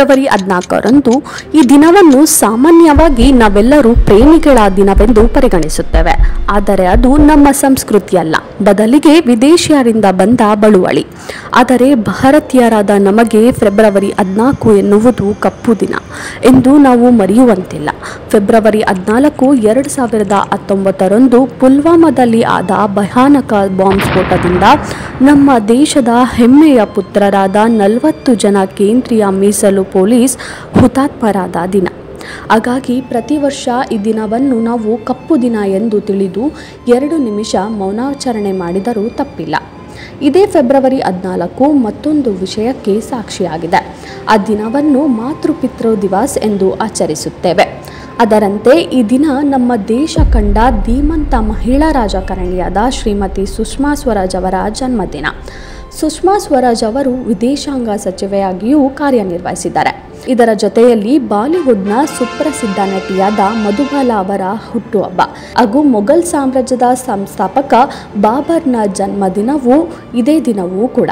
February 14ರಂದು ಈ ದಿನವನ್ನು ಸಾಮಾನ್ಯವಾಗಿ ನಾವೆಲ್ಲರೂ ಪ್ರೇಮಿಗಳ ದಿನವೆಂದು ಪರಿಗಣಿಸುತ್ತೇವೆ. ಆದರೆ ಅದು ನಮ್ಮ ಸಂಸ್ಕೃತಿಯಲ್ಲ, ಬದಲಿಗೆ ವಿದೇಶಿಯರಿಂದ ಬಂದ ಬಳುವಳಿ. ಆದರೆ ಭಾರತೀಯರಾದ ನಮಗೆ ಫೆಬ್ರವರಿ 14 ಎನ್ನುವುದು ಕಪ್ಪು ದಿನ ಎಂದು ನಾವು ಮರೆಯುವಂತಿಲ್ಲ. ಫೆಬ್ರವರಿ 14, 2019ರಂದು ಪುಲ್ವಾಮಾದಲ್ಲಿ ಆದ ಭಯಾನಕ ಬಾಂಬ್ ಸ್ಫೋಟದಿಂದ ನಮ್ಮ ದೇಶದ ಹೆಮ್ಮೆಯ ಪುತ್ರರಾದ 40 ಜನ ಕೇಂದ್ರೀಯ ಮೀಸಲು ಪೊಲೀಸ್ ಹುತಾತ್ಮರಾದ ದಿನ. ಹಾಗಾಗಿ ಪ್ರತಿ ವರ್ಷ ಈ ದಿನವನ್ನು ನಾವು ಕಪ್ಪು ದಿನ ಎಂದು ತಿಳಿದು 2 ನಿಮಿಷ ಮೌನಾಚರಣೆ ಮಾಡಿದರೂ ತಪ್ಪಿಲ್ಲ. ಇದೇ ಫೆಬ್ರವರಿ 14 ಮತ್ತೊಂದು ವಿಷಯಕ್ಕೆ ಸಾಕ್ಷಿಯಾಗಿದೆ. ಆ ದಿನವನ್ನು ಮಾತೃಪಿತೃ ದಿವಸ್ ಎಂದು ಆಚರಿಸುತ್ತೇವೆ. ಅದರಂತೆ ಈ ದಿನ ನಮ್ಮ ದೇಶ ಕಂಡ ಧೀಮಂತ ಮಹಿಳಾ ರಾಜಕಾರಣಿಯಾದ ಶ್ರೀಮತಿ ಸುಷ್ಮಾ ಸ್ವರಾಜ್ ಅವರ ಜನ್ಮದಿನ. ಸುಷ್ಮಾ ಸ್ವರಾಜ್ ಅವರು ವಿದೇಶಾಂಗ ಸಚಿವೆಯಾಗಿಯೂ ಕಾರ್ಯನಿರ್ವಹಿಸಿದ್ದಾರೆ. ಇದರ ಜೊತೆಯಲ್ಲಿ ಬಾಲಿವುಡ್ನ ಸುಪ್ರಸಿದ್ಧ ನಟಿಯಾದ ಮಧುಬಾಲಾ ಅವರ ಹುಟ್ಟುಹಬ್ಬ ಹಾಗೂ ಮೊಘಲ್ ಸಾಮ್ರಾಜ್ಯದ ಸಂಸ್ಥಾಪಕ ಬಾಬರ್ನ ಜನ್ಮದಿನವೂ ಇದೇ ದಿನವೂ ಕೂಡ.